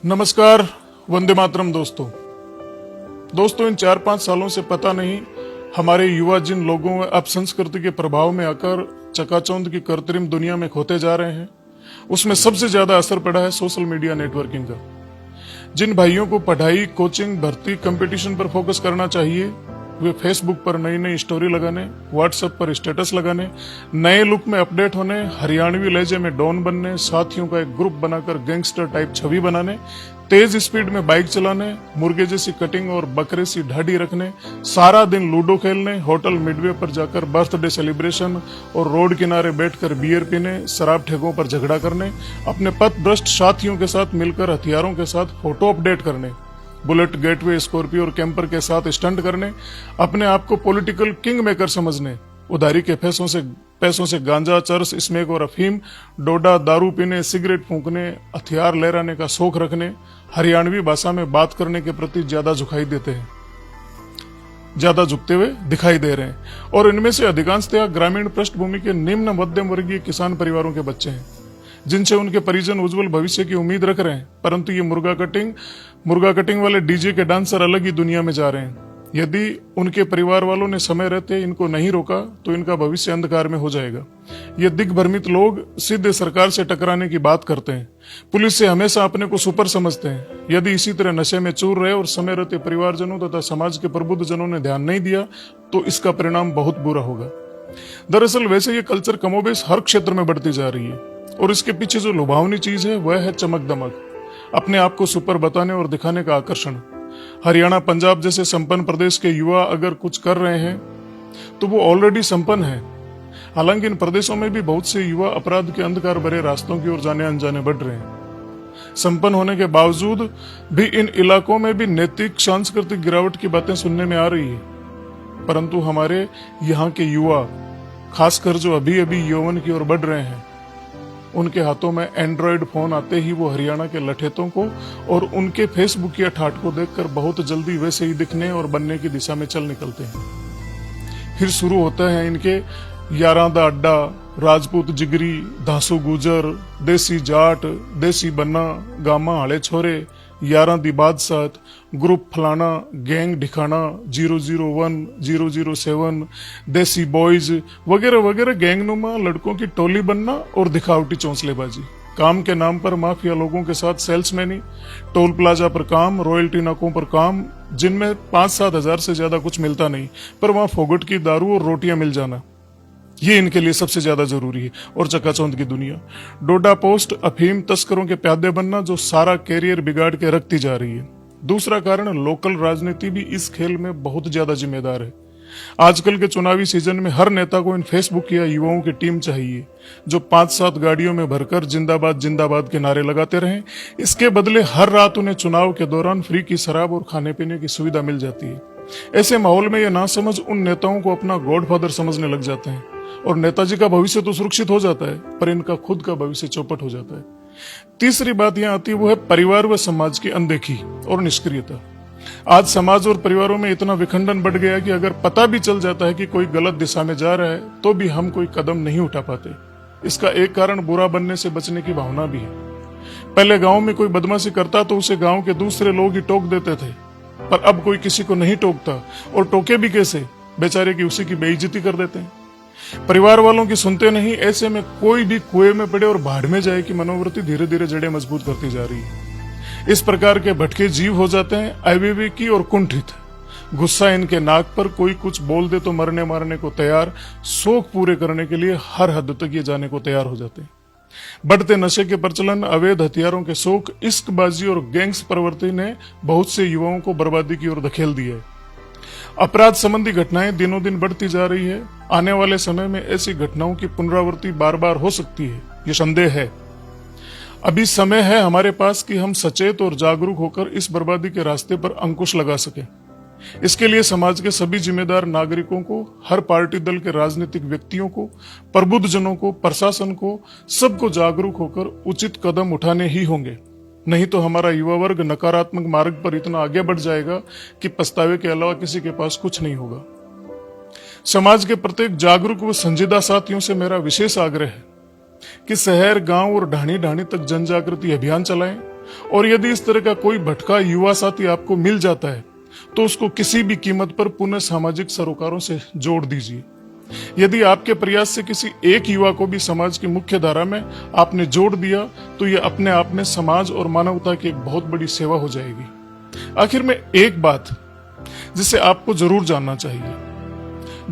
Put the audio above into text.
नमस्कार, वंदे मातरम दोस्तों इन 4-5 सालों से पता नहीं हमारे युवा जिन लोगों व अपसंस्कृति के प्रभाव में आकर चकाचौंध की कृत्रिम दुनिया में खोते जा रहे हैं, उसमें सबसे ज्यादा असर पड़ा है सोशल मीडिया नेटवर्किंग का। जिन भाइयों को पढ़ाई, कोचिंग, भर्ती, कंपटीशन पर फोकस करना चाहिए, वे फेसबुक पर नई नई स्टोरी लगाने, व्हाट्सएप पर स्टेटस लगाने, नए लुक में अपडेट होने, हरियाणवी लहजे में डॉन बनने, साथियों का एक ग्रुप बनाकर गैंगस्टर टाइप छवि बनाने, तेज स्पीड में बाइक चलाने, मुर्गे जैसी कटिंग और बकरे सी ढाडी रखने, सारा दिन लूडो खेलने, होटल मिडवे पर जाकर बर्थडे सेलिब्रेशन और रोड किनारे बैठकर बियर पीने, शराब ठेकों पर झगड़ा करने, अपने पथ भ्रष्ट साथियों के साथ मिलकर हथियारों के साथ फोटो अपडेट करने, बुलेट, गेटवे, स्कॉर्पियो और कैंपर के साथ स्टंट करने, अपने आप को पॉलिटिकल किंग मेकर समझने, उधारी के पैसों से गांजा, चरस, स्मेक और अफीम, डोडा, दारू पीने, सिगरेट फूंकने, हथियार लहराने का शौक रखने, हरियाणवी भाषा में बात करने के प्रति ज्यादा झुकते हुए दिखाई दे रहे हैं। और इनमें से अधिकांशतः ग्रामीण पृष्ठभूमि के निम्न मध्यम वर्गीय किसान परिवारों के बच्चे हैं, जिनसे उनके परिजन उज्जवल भविष्य की उम्मीद रख रहे हैं। परंतु ये मुर्गा कटिंग वाले डीजे के डांसर अलग ही दुनिया में जा रहे हैं। यदि उनके परिवार वालों ने समय रहते इनको नहीं रोका तो इनका भविष्य अंधकार में हो जाएगा। ये दिग्भ्रमित लोग सीधे सरकार से टकराने की बात करते हैं, पुलिस से हमेशा अपने को सुपर समझते हैं। यदि इसी तरह नशे में चूर रहे और समय रहते परिवारजनों तथा समाज के प्रबुद्ध जनों ने ध्यान नहीं दिया तो इसका परिणाम बहुत बुरा होगा। दरअसल वैसे ये कल्चर कमोबेश हर क्षेत्र में बढ़ती जा रही है और इसके पीछे जो लुभावनी चीज है वह है चमक दमक, अपने आप को सुपर बताने और दिखाने का आकर्षण। हरियाणा, पंजाब जैसे संपन्न प्रदेश के युवा अगर कुछ कर रहे हैं तो वो ऑलरेडी संपन्न है। हालांकि इन प्रदेशों में भी बहुत से युवा अपराध के अंधकार भरे रास्तों की ओर जाने अनजाने बढ़ रहे हैं। संपन्न होने के बावजूद भी इन इलाकों में भी नैतिक, सांस्कृतिक गिरावट की बातें सुनने में आ रही है। परंतु हमारे यहाँ के युवा, खासकर जो अभी अभी यौवन की ओर बढ़ रहे हैं, उनके हाथों में एंड्रॉयड फोन आते ही वो हरियाणा के लठेतों को और उनके फेसबुक या ठाट को देखकर बहुत जल्दी वैसे ही दिखने और बनने की दिशा में चल निकलते हैं। फिर शुरू होता है इनके यारां दा अड्डा, राजपूत जिगरी, धासु गुजर, देसी जाट, देसी बन्ना, गामा हाले छोरे, यारां दी बादशाह, ग्रुप फलाना, गैंग ढिकाना, 001, 007, देसी बॉयज वगैरह वगैरह गैंगनुमा लड़कों की टोली बनना और दिखावटी चौंसलेबाजी। काम के नाम पर माफिया लोगों के साथ सेल्समैनी, टोल प्लाजा पर काम, रॉयल्टी नाकों पर काम, जिनमें 5-7 हजार से ज्यादा कुछ मिलता नहीं, पर वहां फोगट की दारू और रोटियां मिल जाना, ये इनके लिए सबसे ज्यादा जरूरी है। और चकाचौंध की दुनिया, डोडा पोस्ट, अफीम तस्करों के प्यादे बनना जो सारा कैरियर बिगाड़ के रखती जा रही है। दूसरा कारण, लोकल राजनीति भी इस खेल में बहुत ज्यादा जिम्मेदार है। आजकल के चुनावी सीजन में हर नेता को इन फेसबुक या युवाओं की टीम चाहिए जो 5-7 गाड़ियों में भरकर जिंदाबाद जिंदाबाद के नारे लगाते रहें। इसके बदले हर रात उन्हें चुनाव के दौरान फ्री की शराब और खाने पीने की सुविधा मिल जाती है। ऐसे माहौल में ये नासमझ उन नेताओं को अपना गॉडफादर समझने लग जाते हैं और नेताजी का भविष्य तो सुरक्षित हो जाता है, पर इनका खुद का भविष्य चौपट हो जाता है। तीसरी बात यहां आती है, वो है परिवार व समाज की अनदेखी और निष्क्रियता। आज समाज और परिवारों में इतना विखंडन बढ़ गया कि अगर पता भी चल जाता है कि कोई गलत दिशा में जा रहा है तो भी हम कोई कदम नहीं उठा पाते। इसका एक कारण बुरा बनने से बचने की भावना भी है। पहले गांव में कोई बदमाशी करता तो उसे गांव के दूसरे लोग ही टोक देते थे, पर अब कोई किसी को नहीं टोकता, और टोके भी कैसे, बेचारे की उसी की बेइज्जती कर देते हैं। परिवार वालों की सुनते नहीं, ऐसे में कोई भी कुएं में पड़े और भाड़ में जाए की मनोवृत्ति धीरे धीरे जड़ें मजबूत करती जा रही है। इस प्रकार के भटके जीव हो जाते हैं अविवेकी और कुंठित। गुस्सा इनके नाक पर, कोई कुछ बोल दे तो मरने मारने को तैयार, शौक पूरे करने के लिए हर हद तक ये जाने को तैयार हो जाते हैं। बढ़ते नशे के प्रचलन, अवैध हथियारों के शौक, इश्कबाजी और गैंग्स प्रवृत्ति ने बहुत से युवाओं को बर्बादी की ओर धकेल दिया है। अपराध संबंधी घटनाएं दिनों दिन बढ़ती जा रही है। आने वाले समय में ऐसी घटनाओं की पुनरावृत्ति बार बार हो सकती है, ये संदेह है। अभी समय है हमारे पास कि हम सचेत और जागरूक होकर इस बर्बादी के रास्ते पर अंकुश लगा सकें। इसके लिए समाज के सभी जिम्मेदार नागरिकों को, हर पार्टी दल के राजनीतिक व्यक्तियों को, प्रबुद्ध जनों को, प्रशासन को, सबको जागरूक होकर उचित कदम उठाने ही होंगे। नहीं तो हमारा युवा वर्ग नकारात्मक मार्ग पर इतना आगे बढ़ जाएगा कि पछतावे के अलावा किसी के पास कुछ नहीं होगा। समाज के प्रत्येक जागरूक व संजीदा साथियों से मेरा विशेष आग्रह है कि शहर, गांव और ढाणी ढाणी तक जन जागृति अभियान चलाएं और यदि इस तरह का कोई भटका युवा साथी आपको मिल जाता है तो उसको किसी भी कीमत पर पुनः सामाजिक सरोकारों से जोड़ दीजिए। यदि आपके प्रयास से किसी एक युवा को भी समाज की मुख्य धारा में आपने जोड़ दिया तो यह अपने आप में समाज और मानवता की एक बहुत बड़ी सेवा हो जाएगी। आखिर में एक बात जिसे आपको जरूर जानना चाहिए,